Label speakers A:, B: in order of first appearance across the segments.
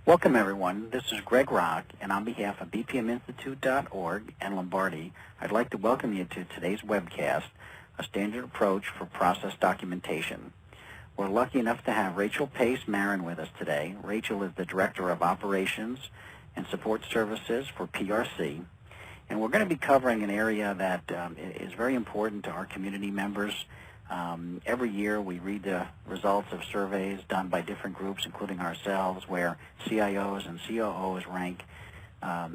A: Welcome, everyone. This is Greg Rock, and on behalf of bpminstitute.org and Lombardi, I'd like to welcome you to today's webcast, A Standard Approach for Process Documentation. We're lucky enough to have Rachel Pace-Maron with us today. Rachel is the Director of Operations and Support Services for PRC, and we're going to be covering an area that is very important to our community members. Every year we read the results of surveys done by different groups, including ourselves, where CIOs and COOs rank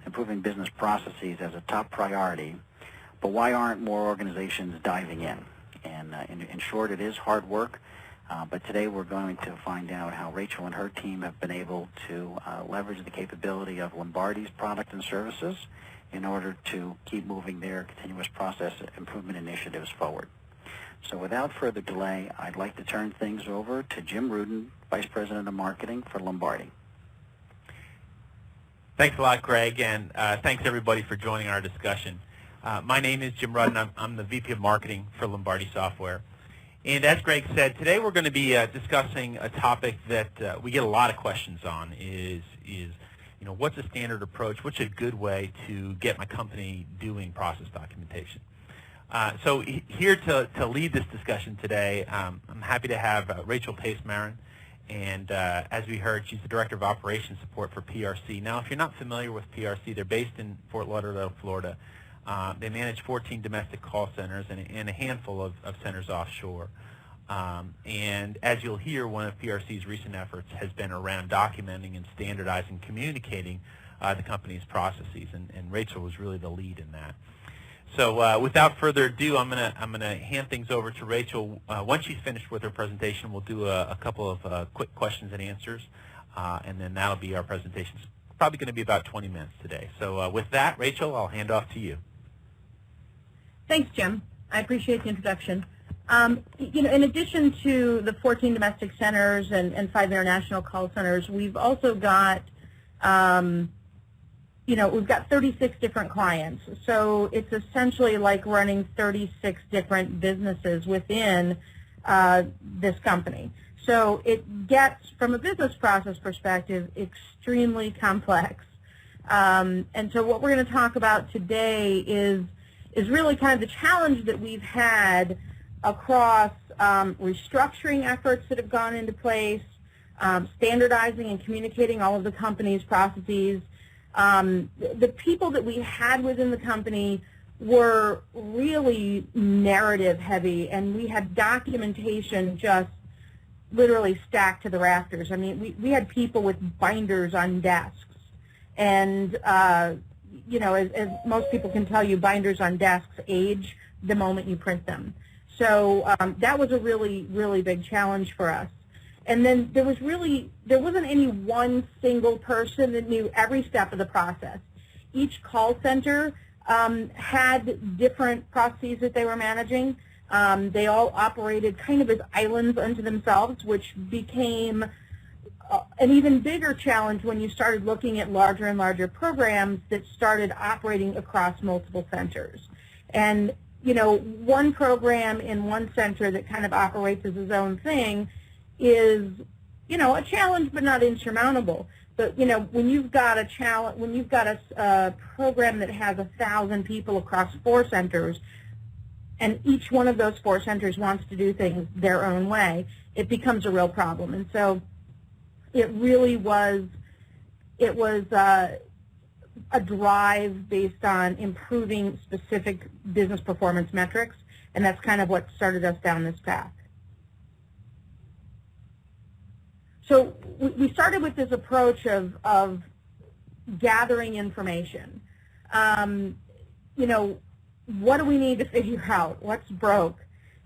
A: improving business processes as a top priority. But why aren't more organizations diving in? And in short, it is hard work. But today we're going to find out how Rachel and her team have been able to leverage the capability of Lombardi's product and services in order to keep moving their continuous process improvement initiatives forward. So without further delay, I'd like to turn things over to Jim Rudin, Vice President of Marketing for Lombardi.
B: Thanks a lot, Greg, and thanks everybody for joining our discussion. My name is Jim Rudin. I'm the VP of Marketing for Lombardi Software. And as Greg said, today we're going to be discussing a topic that we get a lot of questions on is what's a standard approach? What's a good way to get my company doing process documentation? So here to lead this discussion today, I'm happy to have Rachel Pace-Maron, and as we heard, she's the Director of Operations Support for PRC. Now, if you're not familiar with PRC, they're based in Fort Lauderdale, Florida. They manage 14 domestic call centers and a handful of centers offshore. And as you'll hear, one of PRC's recent efforts has been around documenting and standardizing, communicating the company's processes, and Rachel was really the lead in that. So without further ado, I'm gonna hand things over to Rachel. Once she's finished with her presentation, we'll do a couple of quick questions and answers, and then that'll be our presentation. It's probably going to be about 20 minutes today. So with that, Rachel, I'll hand off to you.
C: Thanks, Jim. I appreciate the introduction. In addition to the 14 domestic centers and 5 international call centers, we've also got we've got 36 different clients. So it's essentially like running 36 different businesses within this company. So it gets, from a business process perspective, extremely complex. And so what we're going to talk about today is really kind of the challenge that we've had across restructuring efforts that have gone into place, standardizing and communicating all of the company's processes. The people that we had within the company were really narrative heavy, and we had documentation just literally stacked to the rafters. I mean, we had people with binders on desks, and as most people can tell you, binders on desks age the moment you print them. So that was a really, really big challenge for us. And then there wasn't any one single person that knew every step of the process. Each call center had different processes that they were managing. They all operated kind of as islands unto themselves, which became an even bigger challenge when you started looking at larger and larger programs that started operating across multiple centers. And, one program in one center that kind of operates as its own thing is, a challenge but not insurmountable. But, when you've got a program that has 1,000 people across 4 centers, and each one of those 4 centers wants to do things their own way, it becomes a real problem. And so it really was, a drive based on improving specific business performance metrics, and that's kind of what started us down this path. So we started with this approach of gathering information. What do we need to figure out? What's broke?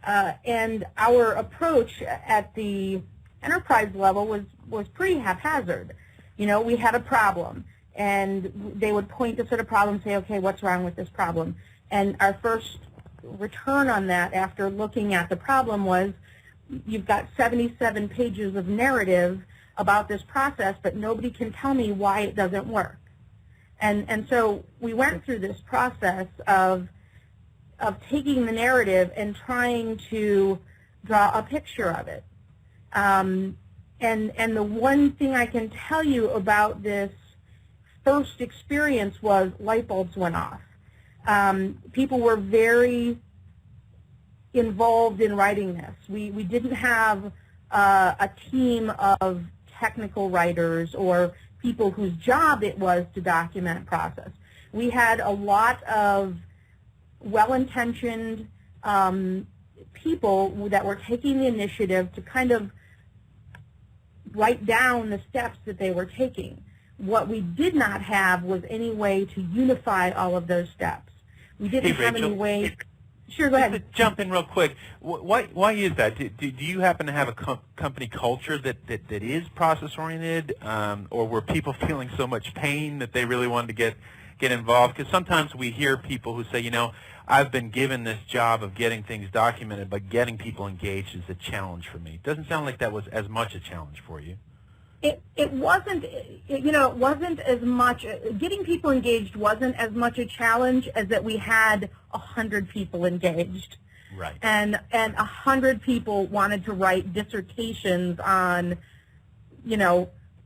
C: And our approach at the enterprise level was pretty haphazard. We had a problem, and they would point us at a problem and say, okay, what's wrong with this problem? And our first return on that after looking at the problem was, you've got 77 pages of narrative about this process, but nobody can tell me why it doesn't work. And so we went through this process of taking the narrative and trying to draw a picture of it. And the one thing I can tell you about this first experience was light bulbs went off. People were very involved in writing this. We didn't have a team of technical writers or people whose job it was to document process. We had a lot of well-intentioned people that were taking the initiative to kind of write down the steps that they were taking. What we did not have was any way to unify all of those steps. We didn't have any way. Sure, go ahead.
B: Just to jump in real quick, why is that? Do you happen to have a company culture that is process-oriented, or were people feeling so much pain that they really wanted to get involved? Because sometimes we hear people who say, I've been given this job of getting things documented, but getting people engaged is a challenge for me. It doesn't sound like that was as much a challenge for you.
C: It wasn't, it wasn't as much, getting people engaged wasn't as much a challenge as that we had 100 people engaged.
B: Right.
C: And 100 people wanted to write dissertations on,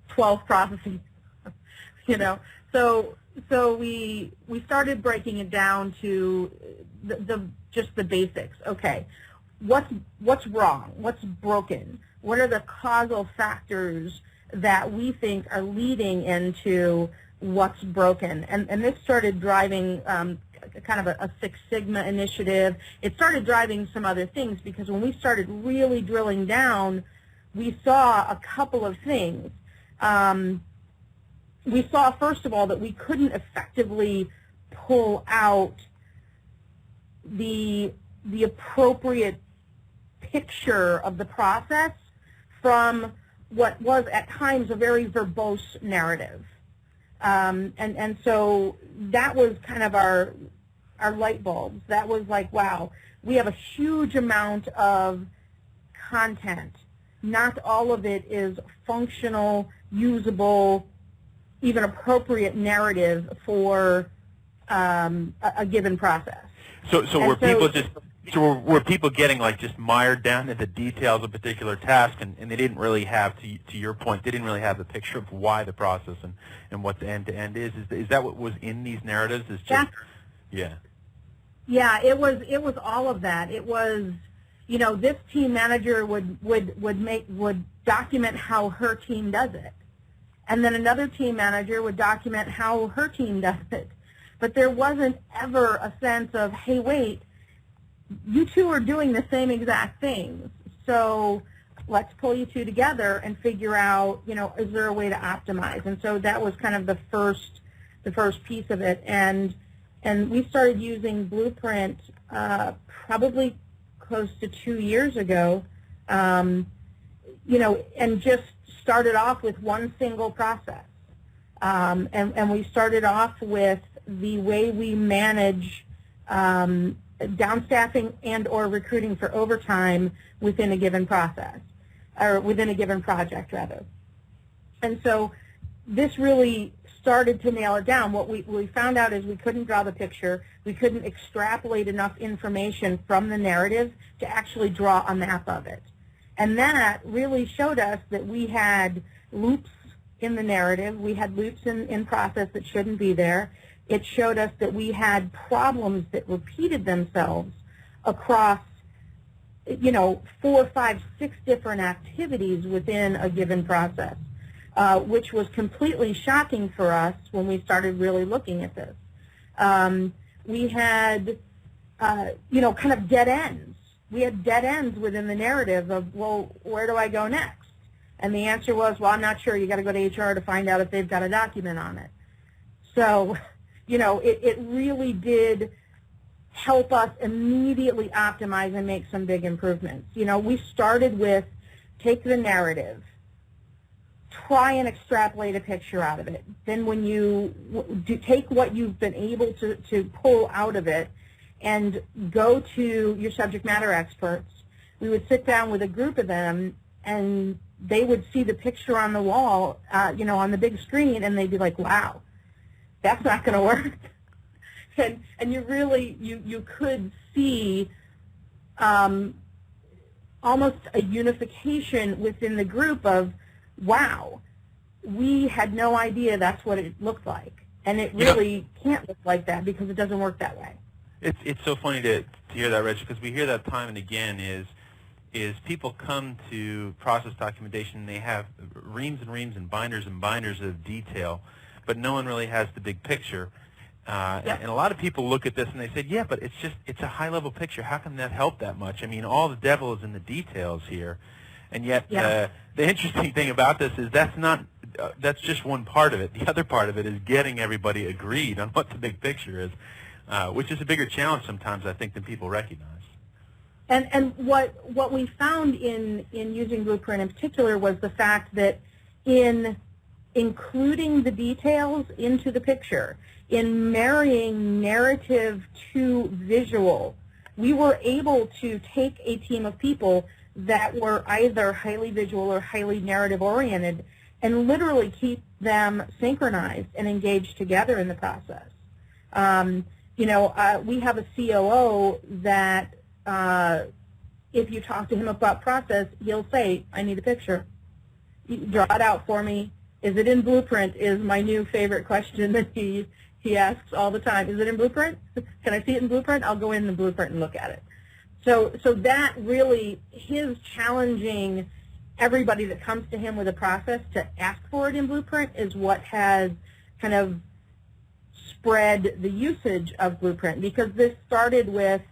C: 12 processes, So we started breaking it down to just the basics. Okay, what's wrong? What's broken? What are the causal factors that we think are leading into what's broken? And this started driving kind of a Six Sigma initiative. It started driving some other things because when we started really drilling down, we saw a couple of things. We saw, first of all, that we couldn't effectively pull out the appropriate picture of the process from what was at times a very verbose narrative. And so that was kind of our light bulbs. That was like, wow, we have a huge amount of content. Not all of it is functional, usable, even appropriate narrative for a given process.
B: So were people getting just mired down into the details of a particular task, and they didn't really have, to your point, they didn't really have the picture of why the process and what the end-to-end is? Is that what was in these narratives? Yeah.
C: Yeah, it was all of that. It was, this team manager would document how her team does it. And then another team manager would document how her team does it. But there wasn't ever a sense of, hey, wait, you two are doing the same exact things. So let's pull you two together and figure out, is there a way to optimize? And so that was kind of the first piece of it. And we started using Blueprint probably close to 2 years ago, and just started off with one single process. And we started off with the way we manage downstaffing and or recruiting for overtime within a given process, or within a given project, rather. And so this really started to nail it down. What we found out is we couldn't draw the picture. We couldn't extrapolate enough information from the narrative to actually draw a map of it. And that really showed us that we had loops in the narrative. We had loops in process that shouldn't be there. It showed us that we had problems that repeated themselves across, 4, 5, 6 different activities within a given process, which was completely shocking for us when we started really looking at this. We had, kind of dead ends. We had dead ends within the narrative of, well, where do I go next? And the answer was, well, I'm not sure. You got to go to HR to find out if they've got a document on it. So, it really did help us immediately optimize and make some big improvements. We started with take the narrative, try and extrapolate a picture out of it. Then when you take what you've been able to pull out of it and go to your subject matter experts, we would sit down with a group of them and they would see the picture on the wall, on the big screen, and they'd be like, wow, that's not going to work. And you really, you could see almost a unification within the group of, wow, we had no idea that's what it looked like. And it really can't look like that because it doesn't work that way.
B: It's so funny to hear that, Rich, because we hear that time and again is people come to process documentation and they have reams and binders of detail, but no one really has the big picture. And a lot of people look at this and they say, yeah, but it's a high-level picture. How can that help that much? I mean, all the devil is in the details here. And yet the interesting thing about this is that's just one part of it. The other part of it is getting everybody agreed on what the big picture is, which is a bigger challenge sometimes, I think, than people recognize.
C: And what we found in using Blueprint in particular was the fact that in including the details into the picture, in marrying narrative to visual, we were able to take a team of people that were either highly visual or highly narrative oriented and literally keep them synchronized and engaged together in the process. We have a COO that if you talk to him about process, he'll say, I need a picture. Draw it out for me. Is it in Blueprint is my new favorite question that he asks all the time. Is it in Blueprint? Can I see it in Blueprint? I'll go in the Blueprint and look at it. So that really, his challenging everybody that comes to him with a process to ask for it in Blueprint is what has kind of spread the usage of Blueprint, because this started with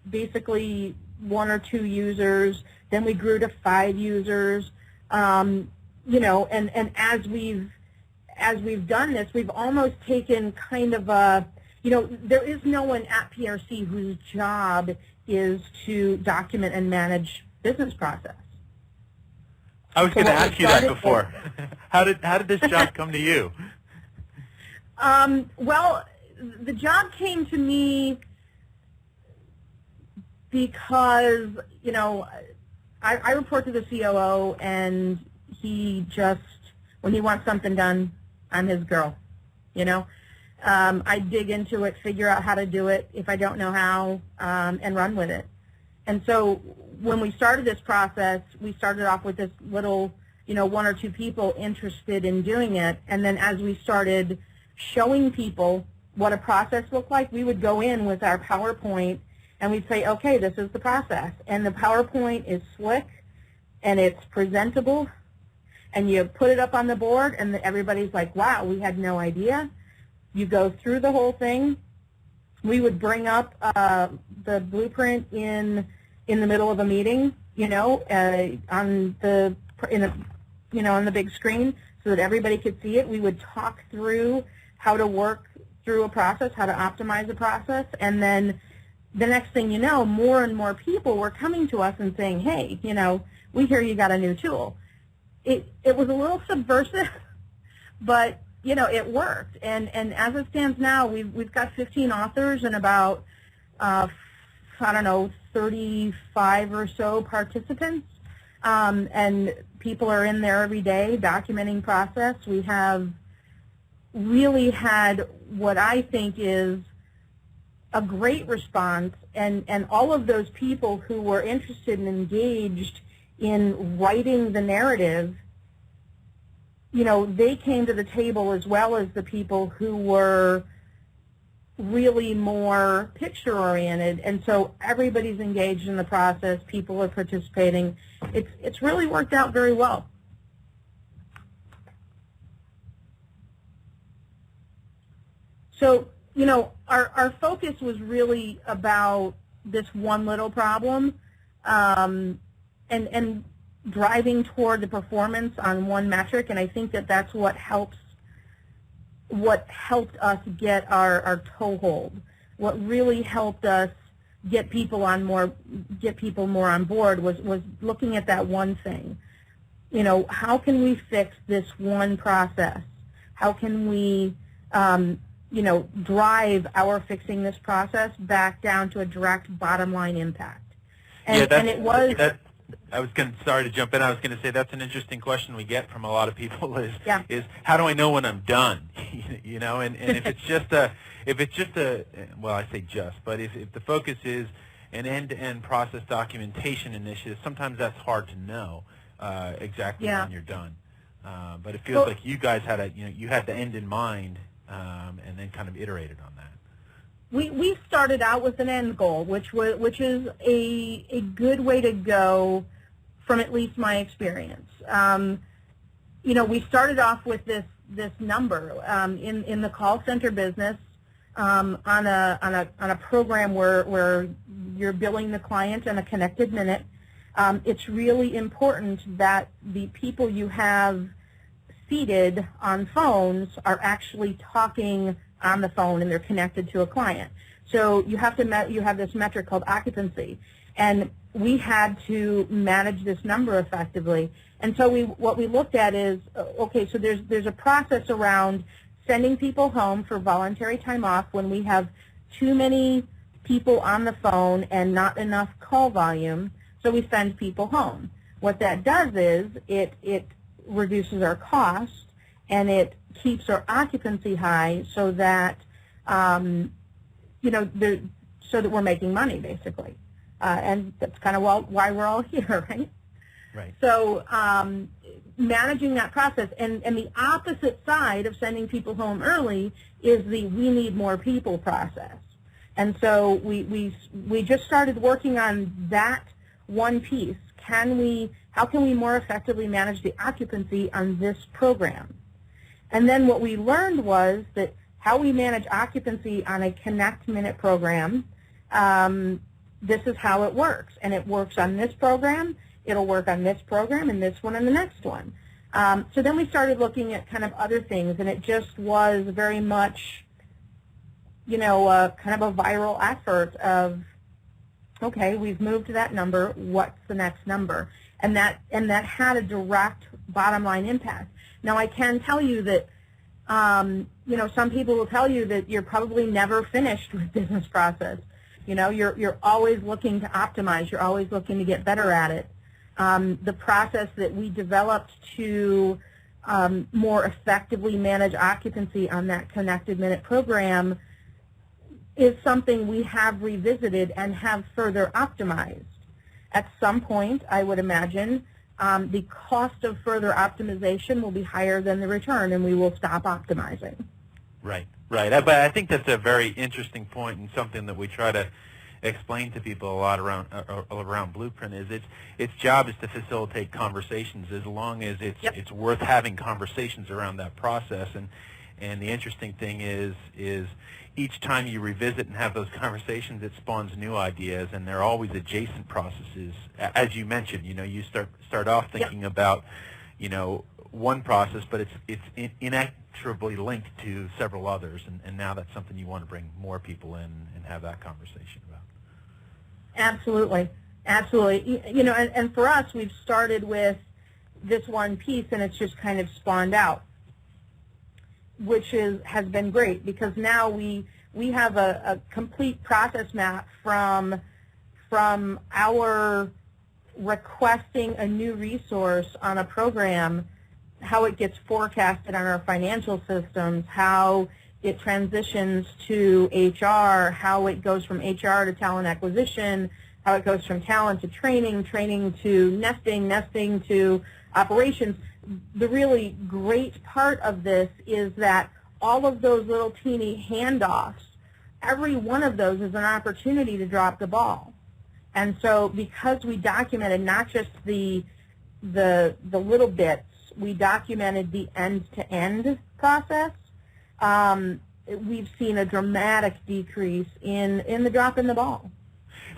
C: basically 1 or 2 users, then we grew to 5 users, and as we've done this, we've almost taken kind of a, there is no one at PRC whose job is to document and manage business process.
B: I was going to ask you that before. How did this job come to you?
C: Well, the job came to me because, I report to the COO, and he just, when he wants something done, I'm his girl, I dig into it, figure out how to do it if I don't know how, and run with it. And so when we started this process, we started off with this little, 1 or 2 people interested in doing it. And then as we started showing people what a process looked like, we would go in with our PowerPoint and we'd say, okay, this is the process. And the PowerPoint is slick and it's presentable. And you put it up on the board and everybody's like, wow, we had no idea. You go through the whole thing. We would bring up the Blueprint in the middle of a meeting, on the big screen so that everybody could see it. We would talk through how to work through a process, how to optimize a process, and then the next thing you know, more and more people were coming to us and saying, hey, we hear you got a new tool. It was a little subversive, but it worked. And as it stands now, we've got 15 authors and about 35 or so participants, and people are in there every day documenting process. We have really had what I think is a great response, and all of those people who were interested and engaged in writing the narrative, they came to the table as well as the people who were really more picture-oriented, and so everybody's engaged in the process. People are participating. It's really worked out very well. So, our focus was really about this one little problem, and driving toward the performance on one metric, and I think that's what helped us get our toehold. What really helped us get people more on board was looking at that one thing. How can we fix this one process? How can we drive our fixing this process back down to a direct bottom line impact? And it was.
B: Sorry to jump in. I was going to say that's an interesting question we get from a lot of people is how do I know when I'm done? And if it's just a, well, I say just, but if the focus is an end-to-end process documentation initiative, sometimes that's hard to know exactly when you're done. But it feels like you guys had you had the end in mind, and then kind of iterated on that.
C: We started out with an end goal, which is a good way to go, from at least my experience. We started off with this number in the call center business on a program where you're billing the client in a connected minute. It's really important that the people you have seated on phones are actually talking on the phone and they're connected to a client. So you have this metric called occupancy, and we had to manage this number effectively. And so what we looked at is, okay, so there's a process around sending people home for voluntary time off when we have too many people on the phone and not enough call volume, so we send people home. What that does is it reduces our cost and it keeps our occupancy high so that so that we're making money, basically. And that's kind of why we're all here, right?
B: Right.
C: So managing that process, and the opposite side of sending people home early is the we need more people process. And so we just started working on that one piece. How can we more effectively manage the occupancy on this program? And then what we learned was that how we manage occupancy on a Connect Minute program, this is how it works. And it works on this program, it'll work on this program, and this one, and the next one. So then we started looking at kind of other things, and it just was very much, kind of a viral effort of, okay, we've moved to that number, what's the next number? And that had a direct bottom line impact. Now I can tell you that, some people will tell you that you're probably never finished with business process. You're always looking to optimize. You're always looking to get better at it. The process that we developed to more effectively manage occupancy on that Connected Minute program is something we have revisited and have further optimized. At some point, I would imagine, the cost of further optimization will be higher than the return, and we will stop optimizing.
B: Right, right. But I think that's a very interesting point, and something that we try to explain to people a lot around Blueprint is its job is to facilitate conversations as long as it's worth having conversations around that process. And the interesting thing is each time you revisit and have those conversations, it spawns new ideas, and they're always adjacent processes. As you mentioned, you start off thinking about, one process, but it's inexorably linked to several others, and now that's something you want to bring more people in and have that conversation about.
C: Absolutely, absolutely. And for us, we've started with this one piece, and it's just kind of spawned out, which has been great, because now we have a complete process map from our requesting a new resource on a program, how it gets forecasted on our financial systems, how it transitions to HR, how it goes from HR to talent acquisition, how it goes from talent to training to nesting to operations. The really great part of this is that all of those little teeny handoffs, every one of those is an opportunity to drop the ball. And so because we documented not just the little bits, we documented the end-to-end process, we've seen a dramatic decrease in the drop in the ball.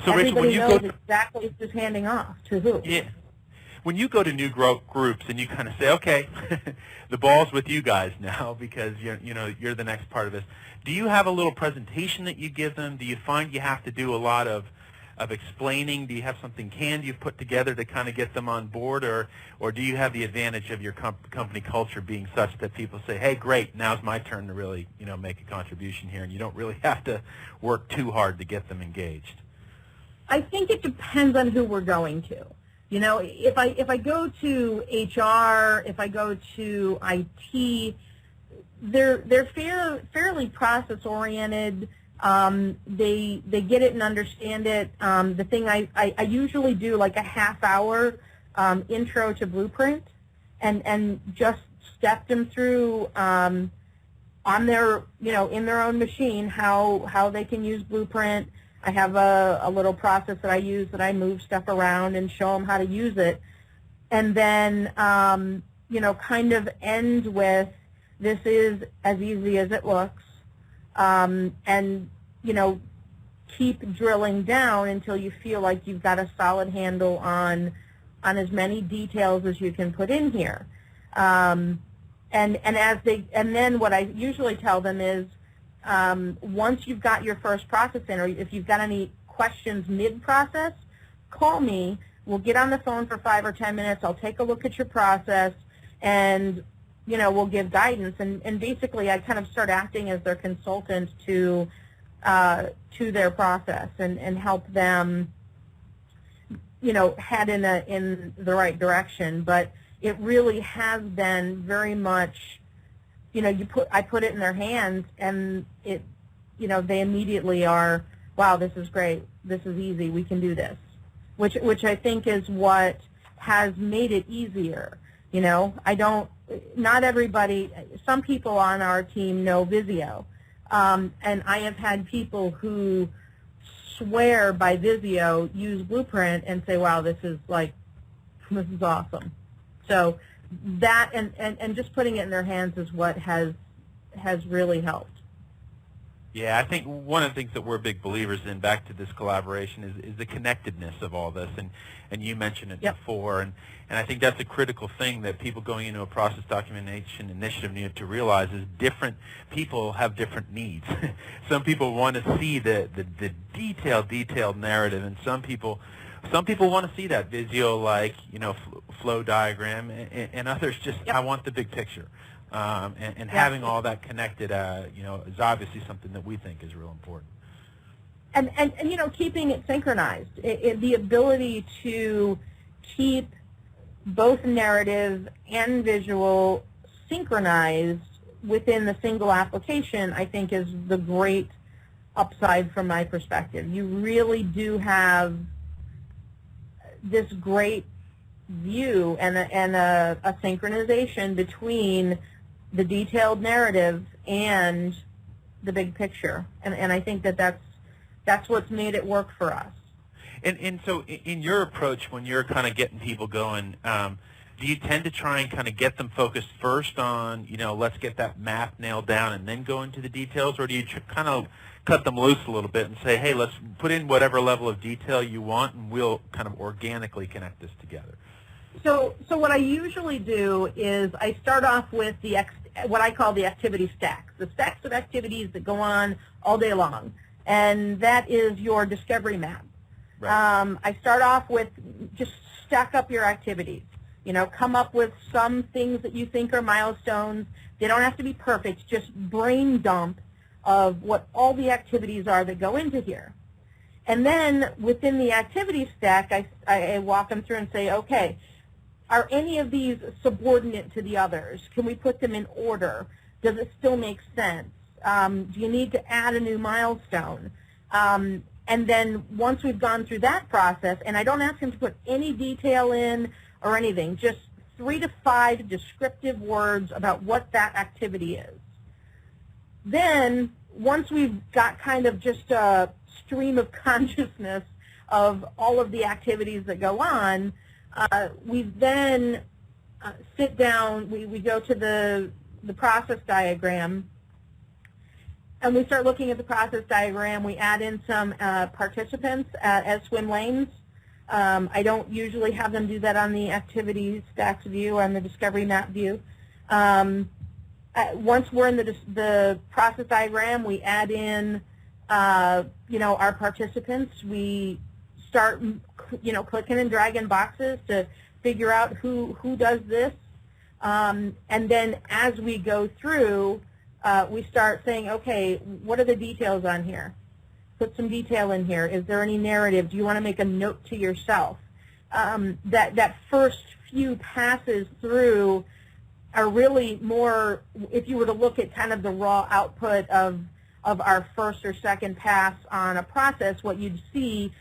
B: So
C: everybody
B: Rachel, when you
C: knows exactly who's handing off to who.
B: Yeah. When you go to new groups and you kind of say, okay, the ball's with you guys now because you're the next part of this. Do you have a little presentation that you give them? Do you find you have to do a lot of explaining? Do you have something canned you've put together to kind of get them on board, or do you have the advantage of your company culture being such that people say, hey, great, now's my turn to really make a contribution here, and you don't really have to work too hard to get them engaged?
C: I think it depends on who we're going to. If I go to HR, if I go to IT, they're fairly process oriented. They get it and understand it. The thing I usually do like a half-hour intro to Blueprint, and just step them through on their, in their own machine how they can use Blueprint. I have a little process that I use that I move stuff around and show them how to use it, and then kind of end with, this is as easy as it looks, and keep drilling down until you feel like you've got a solid handle on as many details as you can put in here. And then what I usually tell them is, once you've got your first process in, or if you've got any questions mid-process, call me. We'll get on the phone for 5 or 10 minutes. I'll take a look at your process, and we'll give guidance. And basically, I kind of start acting as their consultant to their process and help them, head in the right direction. But it really has been very much, I put it in their hands, and it, they immediately are, wow, this is great, this is easy, we can do this, which I think is what has made it easier. Not everybody, some people on our team know Visio, and I have had people who swear by Visio, use Blueprint, and say, wow, this is awesome. So that and just putting it in their hands is what has really helped.
B: Yeah, I think one of the things that we're big believers in, back to this collaboration, is the connectedness of all this, and you mentioned it
C: Yep.
B: before, and I think that's a critical thing that people going into a process documentation initiative need to realize is different people have different needs. Some people want to see the detailed narrative, and some people want to see that Visio flow diagram, and others just,
C: Yep.
B: I want the big picture. And
C: Yeah.
B: having all that connected, is obviously something that we think is real important.
C: And keeping it synchronized, the ability to keep both narrative and visual synchronized within the single application, I think, is the great upside from my perspective. You really do have this great view and a synchronization between the detailed narrative and the big picture, and I think that's what's made it work for us.
B: And so in your approach, when you're kind of getting people going, do you tend to try and kind of get them focused first on, let's get that map nailed down and then go into the details, or do you kind of cut them loose a little bit and say, hey, let's put in whatever level of detail you want, and we'll kind of organically connect this together?
C: So what I usually do is I start off with what I call the activity stacks, the stacks of activities that go on all day long, and that is your discovery map.
B: Right.
C: I start off with just stack up your activities. Come up with some things that you think are milestones. They don't have to be perfect. Just brain dump of what all the activities are that go into here. And then within the activity stack, I walk them through and say, okay, are any of these subordinate to the others? Can we put them in order? Does it still make sense? Do you need to add a new milestone? And then once we've gone through that process, and I don't ask them to put any detail in or anything, just 3 to 5 descriptive words about what that activity is. Then once we've got kind of just a stream of consciousness of all of the activities that go on, we then sit down, we go to the process diagram, and we start looking at the process diagram. We add in some participants as swim lanes. I don't usually have them do that on the activity stacks view or on the discovery map view. Once we're in the process diagram, we add in our participants. We start clicking and dragging boxes to figure out who does this, and then as we go through, we start saying, okay, what are the details on here? Put some detail in here. Is there any narrative? Do you want to make a note to yourself? That first few passes through are really more, if you were to look at kind of the raw output of our first or second pass on a process, what you'd see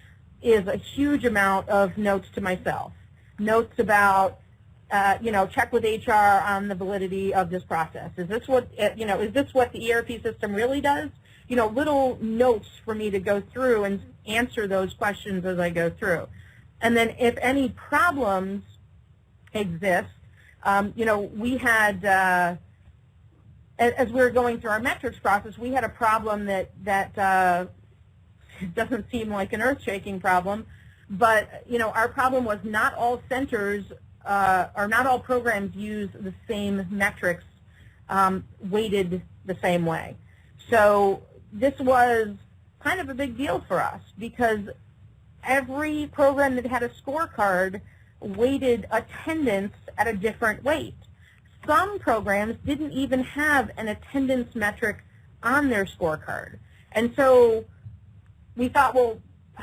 C: is a huge amount of notes to myself. Notes about check with HR on the validity of this process. Is this what, is this what the ERP system really does? Little notes for me to go through and answer those questions as I go through. And then if any problems exist, we had, as we were going through our metrics process, we had a problem that doesn't seem like an earth-shaking problem, but our problem was not all centers or not all programs use the same metrics weighted the same way. So this was kind of a big deal for us because every program that had a scorecard weighted attendance at a different weight. Some programs didn't even have an attendance metric on their scorecard. And so we thought, well,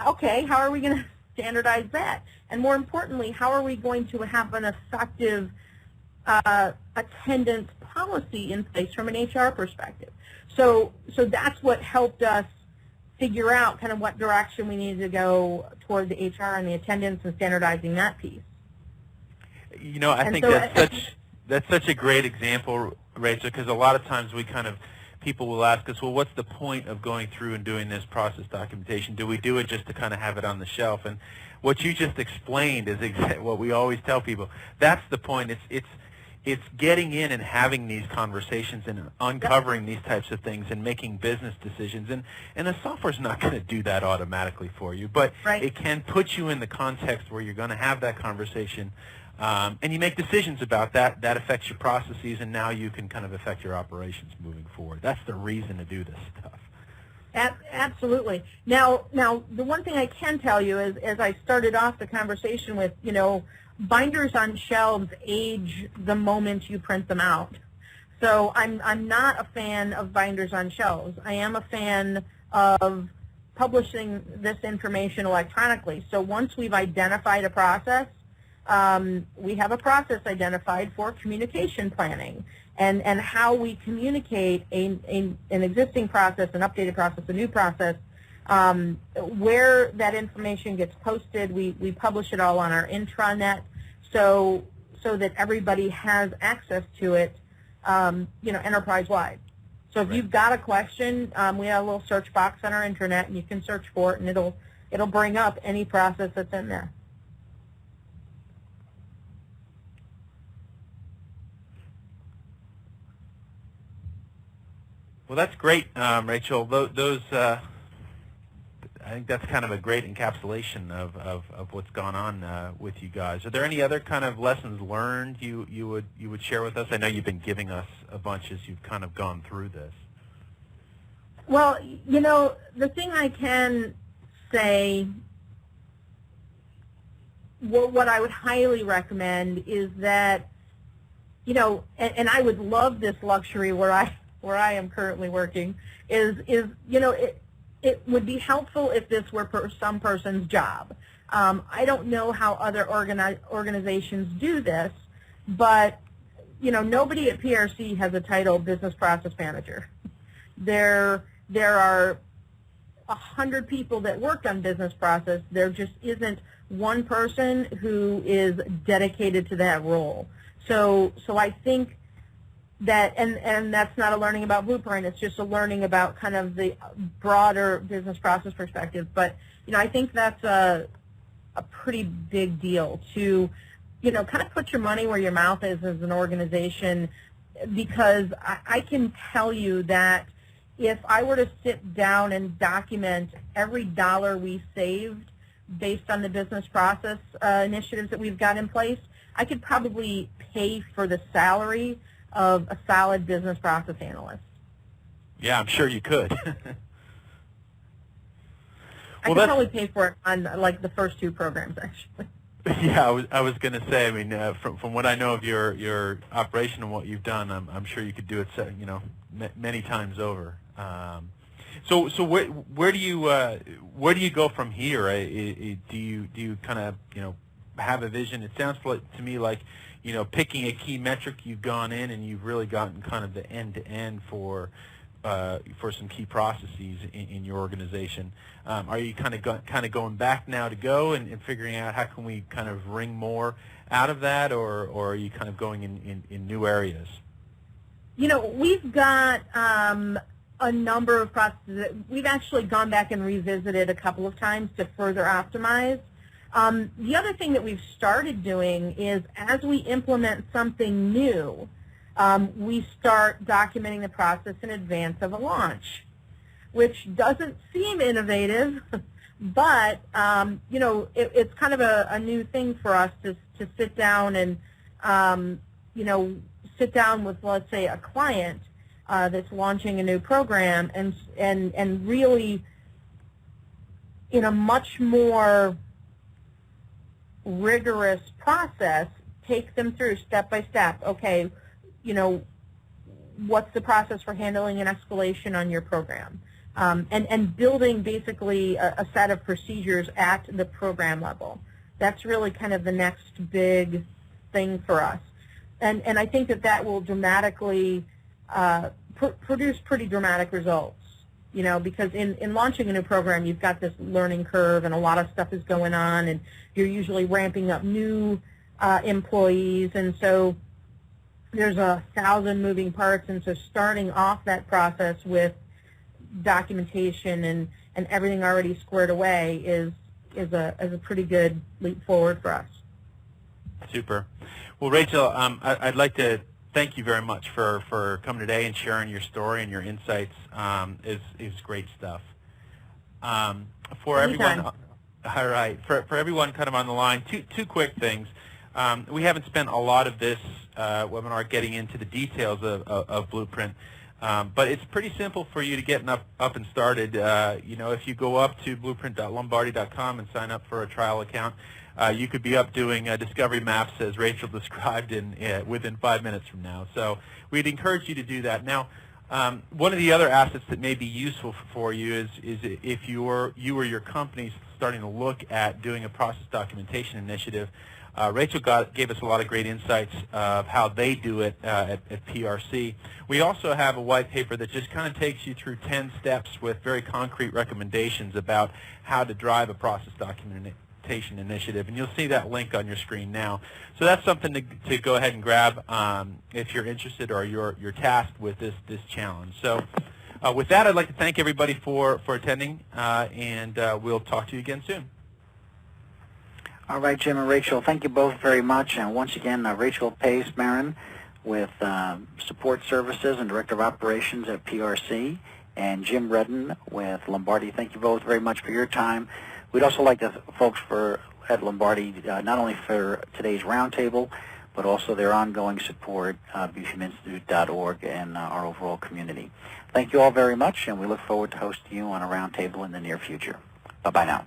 C: okay, how are we going to standardize that? And more importantly, how are we going to have an effective attendance policy in place from an HR perspective? So that's what helped us figure out kind of what direction we needed to go toward the HR and the attendance and standardizing that piece.
B: I think that's such a great example, Rachel, because a lot of times people will ask us, well, what's the point of going through and doing this process documentation? Do we do it just to kind of have it on the shelf? And what you just explained is what we always tell people. That's the point. It's getting in and having these conversations and uncovering these types of things and making business decisions. And the software's not going to do that automatically for you, but it can put you in the context where you're going to have that conversation. And you make decisions about that. That affects your processes, and now you can kind of affect your operations moving forward. That's the reason to do this stuff.
C: Absolutely. Now, the one thing I can tell you is, as I started off the conversation with, binders on shelves age the moment you print them out. So I'm not a fan of binders on shelves. I am a fan of publishing this information electronically. So once we've identified a process, we have a process identified for communication planning and how we communicate an existing process, an updated process, a new process, where that information gets posted. We publish it all on our intranet so that everybody has access to it, enterprise-wide. So if you've got a question, we have a little search box on our intranet, and you can search for it, and it'll bring up any process that's in there.
B: Well, that's great, Rachel. Those, I think that's kind of a great encapsulation of what's gone on with you guys. Are there any other kind of lessons learned you would share with us? I know you've been giving us a bunch as you've kind of gone through this.
C: Well, the thing I can say, what I would highly recommend is that, and I would love this luxury where I am currently working, is it would be helpful if this were some person's job. I don't know how other organizations do this, but nobody at PRC has a title business process manager. There are 100 people that work on business process. There just isn't one person who is dedicated to that role. So I think that, and that's not a learning about Blueprint, it's just a learning about kind of the broader business process perspective. But, I think that's a pretty big deal to, kind of put your money where your mouth is as an organization, because I can tell you that if I were to sit down and document every dollar we saved based on the business process initiatives that we've got in place, I could probably pay for the salary of a solid business process analyst.
B: Yeah, I'm sure you could.
C: I could probably pay for it on like the first two programs, actually.
B: Yeah, I was going to say. I mean, from what I know of your operation and what you've done, I'm sure you could do it, many times over. So where do you go from here? Do you kind of have a vision? It sounds to me like picking a key metric, you've gone in and you've really gotten kind of the end-to-end for for some key processes in your organization. Are you kind of going back now to go and figuring out how can we kind of wring more out of that, or are you kind of going in new areas?
C: You know, we've got a number of processes that we've actually gone back and revisited a couple of times to further optimize. The other thing that we've started doing is as we implement something new, we start documenting the process in advance of a launch, which doesn't seem innovative, but you know, it's kind of a new thing for us to sit down and you know, sit down with, let's say, a client that's launching a new program and really, in a much more rigorous process, take them through step by step. Okay, you know, what's the process for handling an escalation on your program? And building basically a set of procedures at the program level. That's really kind of the next big thing for us. And I think that will dramatically produce pretty dramatic results, you know, because in launching a new program, you've got this learning curve and a lot of stuff is going on, and you're usually ramping up new employees, and so there's 1,000 moving parts, and so starting off that process with documentation and everything already squared away is a pretty good leap forward for us.
B: Super. Well, Rachel, I'd like to thank you very much for coming today and sharing your story and your insights. Is great stuff. For everyone, all right. For everyone kind of on the line, two quick things. We haven't spent a lot of this webinar getting into the details of Blueprint, but it's pretty simple for you to get up and started. You know, if you go up to blueprint.lombardi.com and sign up for a trial account, you could be up doing discovery maps as Rachel described within 5 minutes from now. So we'd encourage you to do that. Now, one of the other assets that may be useful for you is if you or your company starting to look at doing a process documentation initiative. Rachel gave us a lot of great insights of how they do it at PRC. We also have a white paper that just kind of takes you through 10 steps with very concrete recommendations about how to drive a process documentation initiative, and you'll see that link on your screen now. So that's something to go ahead and grab if you're interested or you're tasked with this challenge. So with that, I'd like to thank everybody for attending, and we'll talk to you again soon.
A: All right, Jim and Rachel, thank you both very much. And once again, Rachel Pace-Maron with Support Services and Director of Operations at PRC, and Jim Redden with Lombardi. Thank you both very much for your time. We'd also like to thank folks at Lombardi, not only for today's roundtable, but also their ongoing support, bpminstitute.org, and our overall community. Thank you all very much, and we look forward to hosting you on a roundtable in the near future. Bye-bye now.